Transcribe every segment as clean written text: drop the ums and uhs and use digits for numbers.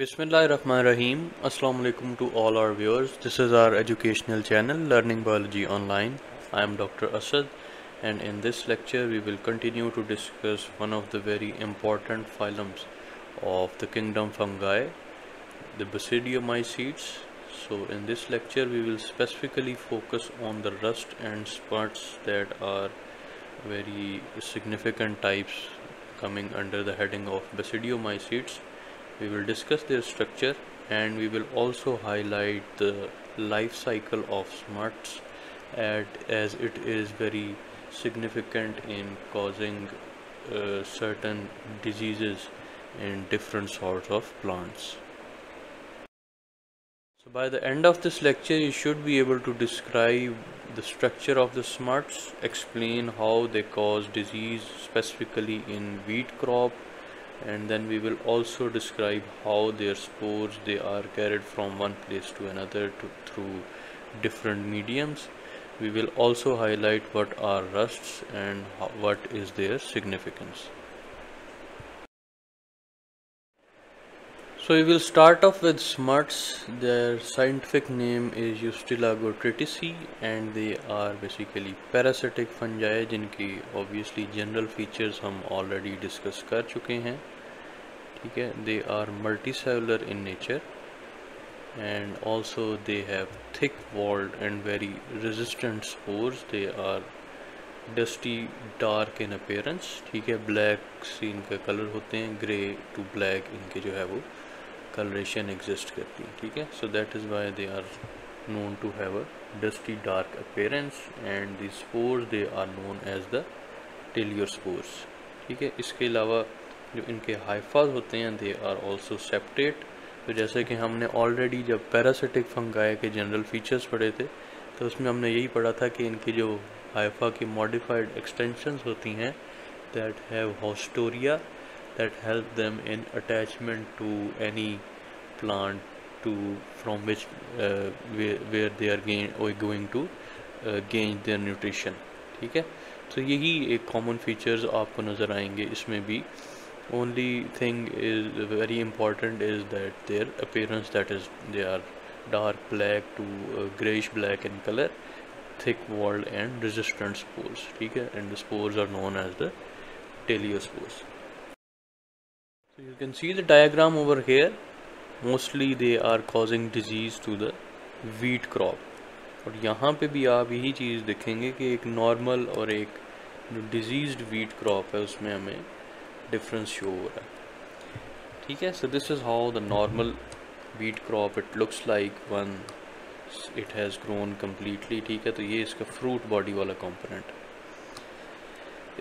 Bismillahirrahmanirrahim. Assalamu alaikum to all our viewers. This is our educational channel Learning Biology Online. I am Dr. Asad, and in this lecture we will continue to discuss one of the very important phylums of the kingdom fungi, the Basidiomycetes. So in this lecture we will specifically focus on the rust and sputs that are very significant types coming under the heading of Basidiomycetes. We will discuss their structure, and we will also highlight the life cycle of smuts as it is very significant in causing certain diseases in different sorts of plants. So by the end of this lecture you should be able to describe the structure of the smuts, explain how they cause disease specifically in wheat crop, and then we will also describe how their spores they are carried from one place to another through different mediums. We will also highlight what are rusts and what is their significance. So we will start off with smuts. Their scientific name is Ustilago tritici, and they are basically parasitic fungi जिनकी obviously general features हम already discuss कर चुके हैं. ठीक है, they are multicellular in nature, and also they have thick walled and very resistant spores. They are dusty dark in appearance. ठीक है, black से इनका कलर होते हैं, grey to black इनके जो है वो coloration exist करती है. ठीक है, so that is why they are known to have a dusty dark appearance, and the spores they are known as the teleospores. ठीक है, इसके अलावा जो इनके हाइफाज होते हैं दे आर ऑल्सो सेप्टेट. तो जैसे कि हमने ऑलरेडी जब पैरासिटिक फंगाई के जनरल फीचर्स पढ़े थे तो उसमें हमने यही पढ़ा था कि इनकी जो हाइफा की मॉडिफाइड एक्सटेंशंस होती हैं that have haustoria that help them in attachment to any plant to from which where they are going to gain their nutrition. ठीक है, तो यही एक कॉमन फीचर्स आपको नज़र आएंगे इसमें भी. only thing is very important is that their appearance, that is they are dark black to grayish black in color, thick walled and resistant spores. ठीक है, and the spores are known as the teleospores. So you can see the diagram over here. Mostly they are causing disease to the wheat crop. और यहाँ पे भी आप यही चीज़ देखेंगे कि एक नॉर्मल और एक जो डिजीज्ड wheat crop है उसमें हमें डिफरेंस शो हो रहा है. ठीक है, so this is how the normal wheat crop it looks like when it has grown completely. ठीक है, तो ये इसका फ्रूट बॉडी वाला कंपोनेंट.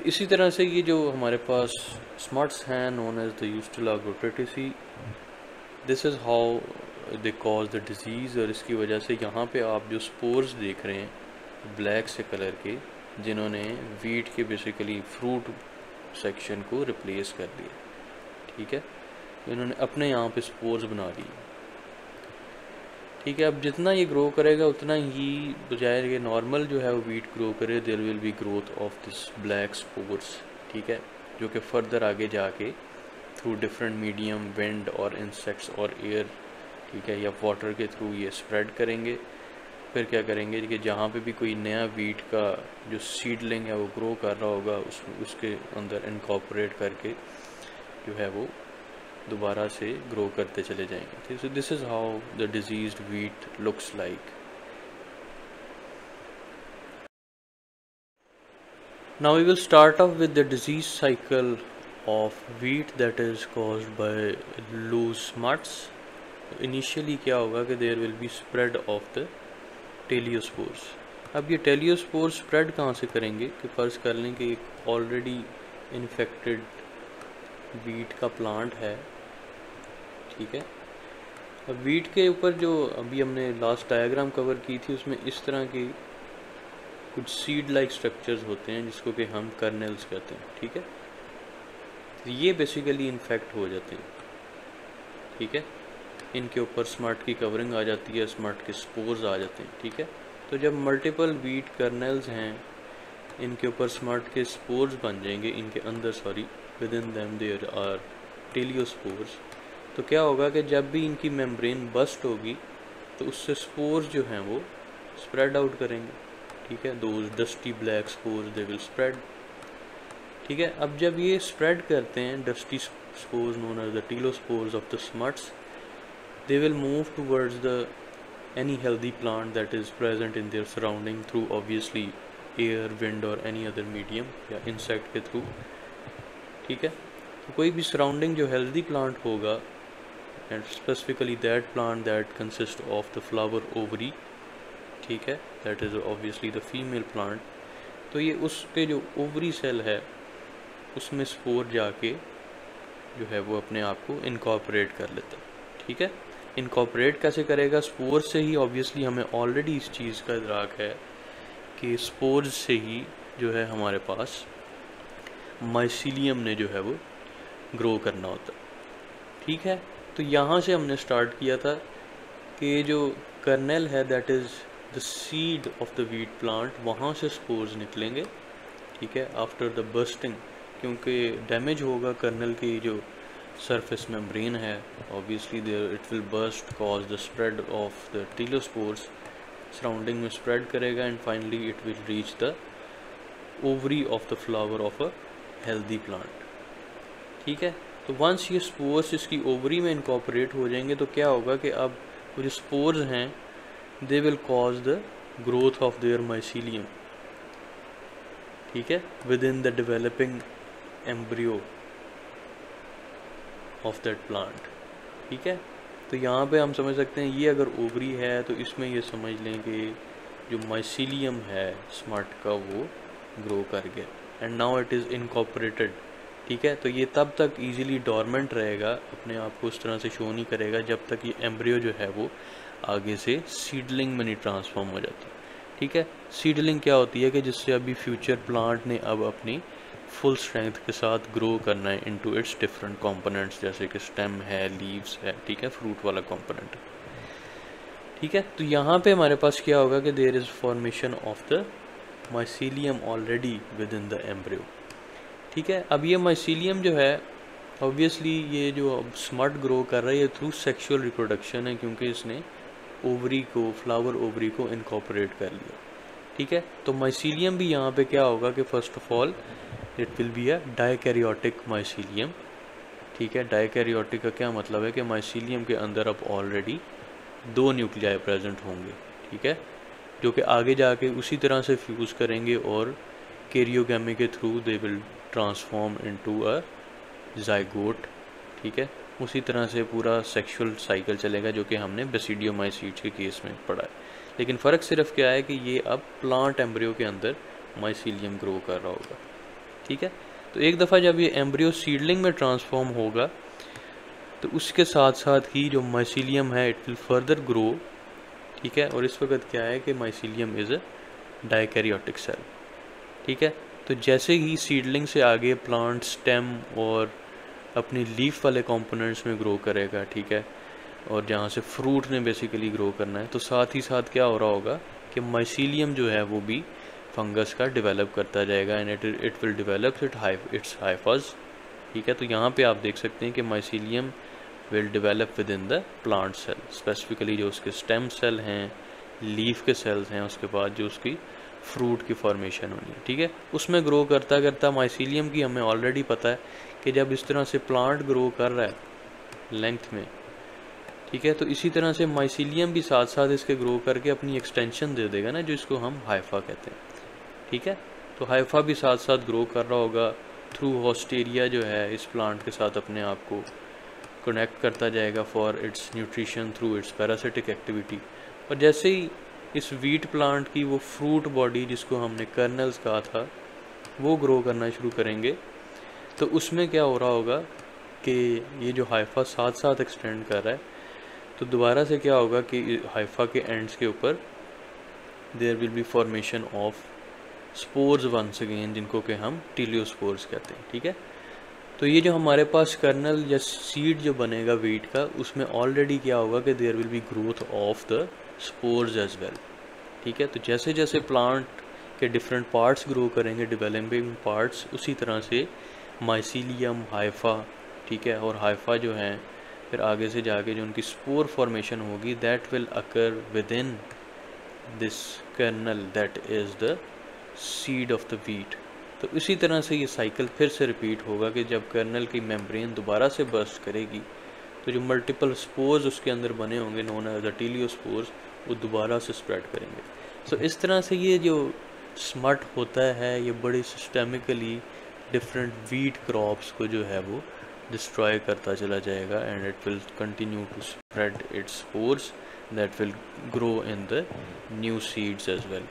इसी तरह से ये जो हमारे पास स्मट्स हैं known as the Ustilago tritici, this is how they cause the disease. और इसकी वजह से यहाँ पे आप जो स्पोर्स देख रहे हैं ब्लैक से कलर के, जिन्होंने वीट के बेसिकली फ्रूट सेक्शन को रिप्लेस कर दिया. ठीक है, इन्होंने अपने यहाँ पे स्पोर्स बना लिए. ठीक है, अब जितना ये ग्रो करेगा उतना ही बजाय कि नॉर्मल जो है वो वीट ग्रो करे, there will be growth of this black spores. ठीक है, जो कि फर्दर आगे जाके थ्रू डिफरेंट मीडियम विंड और इंसेक्ट्स और एयर, ठीक है, या वाटर के थ्रू ये स्प्रेड करेंगे. फिर क्या करेंगे कि जहाँ पे भी कोई नया वीट का जो सीडलिंग है वो ग्रो कर रहा होगा उसके अंदर इनकॉर्पोरेट करके जो है वो दोबारा से ग्रो करते चले जाएंगे. So this is how the diseased wheat looks like. Now we will start off with the disease cycle of wheat that is caused by loose smuts. Initially क्या होगा कि there will be spread of the teliospores. अब ये टेलियोस्पोर्स spread कहाँ से करेंगे कि फ़र्ज़ कर लें कि एक ऑलरेडी इन्फेक्टेड वीट का प्लांट है. ठीक है, अब वीट के ऊपर जो अभी हमने लास्ट डायग्राम कवर की थी उसमें इस तरह के कुछ सीड लाइक स्ट्रक्चर्स होते हैं जिसको कि हम कर्नेल्स कहते हैं. ठीक है, तो ये बेसिकली इन्फेक्ट हो जाते हैं. ठीक है, इनके ऊपर स्मट की कवरिंग आ जाती है, स्मट के स्पोर्स आ जाते हैं. ठीक है, तो जब मल्टीपल वीट कर्नेल्स हैं इनके ऊपर स्मट के स्पोर्स बन जाएंगे, इनके अंदर with in them there are teliospores. तो क्या होगा कि जब भी इनकी मेम्ब्रेन बस्ट होगी तो उससे स्पोर्स जो हैं वो स्प्रेड आउट करेंगे, ठीक है। Those dusty black spores they will spread, ठीक है। अब जब ये स्प्रेड करते हैं dusty spores known as the teliospores of the smuts, they will move towards the any healthy plant that is present in their surrounding through obviously air, wind or any other medium या insect के through, ठीक है। तो कोई भी surrounding जो healthy plant होगा and specifically that plant that consists of the flower ovary, ठीक है, that is obviously the female plant, तो ये उसके जो ओवरी सेल है उसमें स्पोर जाके जो है वो अपने आप को इनकॉर्पोरेट कर लेता है, ठीक है। इनकॉर्पोरेट कैसे करेगा? स्पोर से ही। ऑब्वियसली हमें ऑलरेडी इस चीज़ का इदराक है कि स्पोर्स से ही जो है हमारे पास माइसीलियम ने जो है वो ग्रो करना होता है, ठीक है। तो यहाँ से हमने स्टार्ट किया था कि जो कर्नेल है that is the seed of the wheat plant, वहाँ से स्पोर्स निकलेंगे, ठीक है, आफ्टर द बस्टिंग, क्योंकि डैमेज होगा कर्नल की जो surface membrane है, obviously there it will burst, cause the spread of the telospores, surrounding में spread करेगा and finally it will reach the ovary of the flower of a healthy plant, ठीक है। तो once ये spores इसकी ovary में incorporate हो जाएंगे तो क्या होगा कि अब वो जो spores हैं they will cause the growth of their mycelium, ठीक है, within the developing embryo of that plant, ठीक है। तो यहाँ पे हम समझ सकते हैं ये अगर ओवरी है तो इसमें ये समझ लें कि जो माइसीलियम है स्मट का वो ग्रो कर गया and now it is incorporated, ठीक है। तो ये तब तक इजीली डॉर्मेंट रहेगा, अपने आप को उस तरह से शो नहीं करेगा जब तक ये एम्ब्रियो जो है वो आगे से सीडलिंग में नहीं ट्रांसफॉर्म हो जाता, ठीक है। सीडलिंग क्या होती है कि जिससे अभी फ्यूचर प्लांट ने अब अपनी फुल स्ट्रेंथ के साथ ग्रो करना है इनटू इट्स डिफरेंट कंपोनेंट्स, जैसे कि स्टेम है, लीव्स है, ठीक है, फ्रूट वाला कंपोनेंट, ठीक है। तो यहाँ पे हमारे पास क्या होगा कि there is formation of the mycelium already within the embryo, ठीक है। अब ये माइसीलियम जो है ऑब्वियसली ये जो अब स्मट ग्रो कर रहा है ये थ्रू सेक्सुअल रिप्रोडक्शन है, क्योंकि इसने ओवरी को, फ्लावर ओवरी को इनकॉर्पोरेट कर लिया, ठीक है। तो माइसीलियम भी यहाँ पे क्या होगा कि first of all it will be a dikaryotic mycelium, ठीक है। डाइकैरियोटिक का क्या मतलब है कि माइसीलियम के अंदर अब ऑलरेडी 2 न्यूक्लियाई प्रेजेंट होंगे, ठीक है, जो कि आगे जाके उसी तरह से फ्यूज़ करेंगे और कैरियोगैमी के through they will transform into a zygote, ठीक है। उसी तरह से पूरा सेक्सुअल साइकिल चलेगा जो कि हमने बेसिडियोमाइसीट्स के केस में पढ़ा है। लेकिन फ़र्क सिर्फ क्या है कि ये अब प्लांट एम्ब्रियो के अंदर माइसीलियम ग्रो कर रहा होगा, ठीक है। तो एक दफ़ा जब ये एम्ब्रियो सीडलिंग में ट्रांसफॉर्म होगा तो उसके साथ साथ ही जो माइसीलियम है इट विल फर्दर ग्रो, ठीक है। और इस वक्त क्या है कि mycelium is a dikaryotic cell, ठीक है। तो जैसे ही सीडलिंग से आगे प्लांट स्टेम और अपनी लीफ वाले कंपोनेंट्स में ग्रो करेगा, ठीक है, और जहाँ से फ्रूट ने बेसिकली ग्रो करना है, तो साथ ही साथ क्या हो रहा होगा कि माइसीलियम जो है वो भी फंगस का डेवलप करता जाएगा and it will develop its hyphae, ठीक है। तो यहाँ पे आप देख सकते हैं कि mycelium will develop within the plant cell, specifically जो उसके स्टेम सेल हैं, लीफ के सेल्स हैं, उसके बाद जो उसकी फ्रूट की फॉर्मेशन होनी है, ठीक है। उसमें ग्रो करता करता माइसीलियम की हमें ऑलरेडी पता है कि जब इस तरह से प्लांट ग्रो कर रहा है लेंथ में, ठीक है, तो इसी तरह से माइसीलियम भी साथ साथ इसके ग्रो करके अपनी एक्सटेंशन दे देगा ना, जो इसको हम हाइफा कहते हैं, ठीक है। तो हाइफा भी साथ साथ ग्रो कर रहा होगा थ्रू होस्टेरिया जो है इस प्लांट के साथ अपने आप को कनेक्ट करता जाएगा for its nutrition through it's parasitic activity. और जैसे ही इस वीट प्लांट की वो फ्रूट बॉडी जिसको हमने कर्नल्स कहा था वो ग्रो करना शुरू करेंगे, तो उसमें क्या हो रहा होगा कि ये जो हाइफा साथ साथ एक्सटेंड कर रहा है, तो दोबारा से क्या होगा कि हाइफा के एंड्स के ऊपर there will be formation of spores once again, जिनको कि हम टीलियोस्पोर्स कहते हैं, ठीक है। तो ये जो हमारे पास कर्नल या सीड जो बनेगा वीट का, उसमें ऑलरेडी क्या होगा कि there will be growth of the spores as well, ठीक है। तो जैसे जैसे प्लांट के डिफरेंट पार्ट्स ग्रो करेंगे, डेवलपिंग पार्ट्स, उसी तरह से माइसीलियम, हाइफा, ठीक है, और हाइफा जो हैं फिर आगे से जाके जो उनकी स्पोर फॉर्मेशन होगी that will occur within this kernel that is the seed of the wheat. तो इसी तरह से ये साइकिल फिर से रिपीट होगा कि जब कर्नल की मेम्ब्रेन दोबारा से बर्स्ट करेगी तो जो मल्टीपल स्पोर्स उसके अंदर बने होंगे नोन एज द टीलियोस्पोर्स वो दोबारा से स्प्रेड करेंगे। सो इस तरह से ये जो स्मट होता है ये बड़ी सिस्टेमिकली डिफरेंट वीट क्रॉप्स को जो है वो डिस्ट्रॉय करता चला जाएगा and it will continue to spread its spores that will grow in the new seeds as well.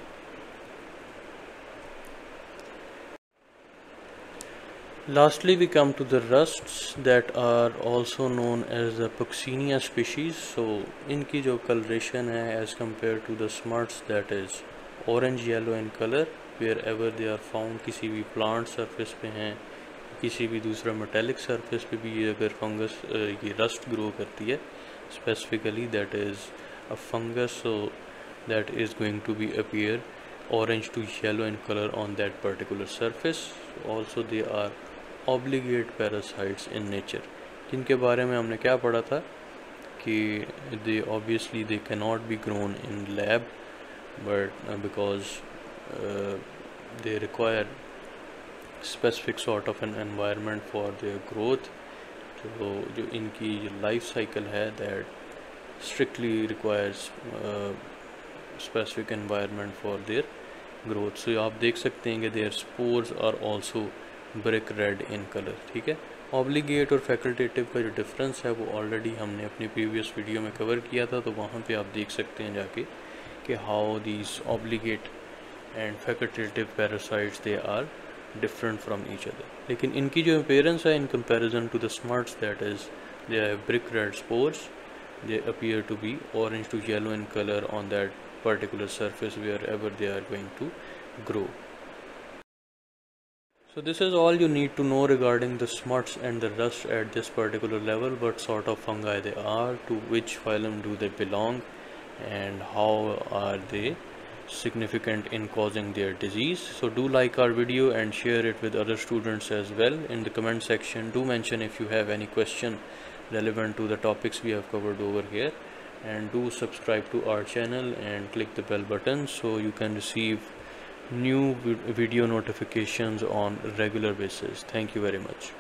Lastly, we come to the rusts that are also known as the Puccinia species. So इनकी जो coloration है as compared to the smuts that is orange yellow in color wherever they are found, किसी भी plant surface पे हैं किसी भी दूसरा metallic surface पे भी ये अगर fungus ये rust grow करती है specifically that is a fungus, so that is going to be appear orange to yellow in color on that particular surface. Also they are obligate parasites in nature, जिनके बारे में हमने क्या पढ़ा था कि they obviously they cannot be grown in lab but because they require specific sort of an environment for their growth. तो जो इनकी life cycle है that strictly requires specific environment for their growth. So आप देख सकते हैं कि their spores are also brick red in color. ठीक है, obligate और facultative का जो difference है वो already हमने अपनी previous video में cover किया था, तो वहाँ पे आप देख सकते हैं जाके कि how these obligate and facultative parasites they are different from each other. लेकिन इनकी जो appearance है in comparison to the smuts that is they have brick red spores, they appear to be orange to yellow in color on that particular surface wherever they are going to grow. So this is all you need to know regarding the smuts and the rust at this particular level. What sort of fungi they are, to which phylum do they belong, and how are they significant in causing their disease. So do like our video and share it with other students as well. In the comment section do mention if you have any question relevant to the topics we have covered over here, and do subscribe to our channel and click the bell button so you can receive new video notifications on a regular basis. Thank you very much.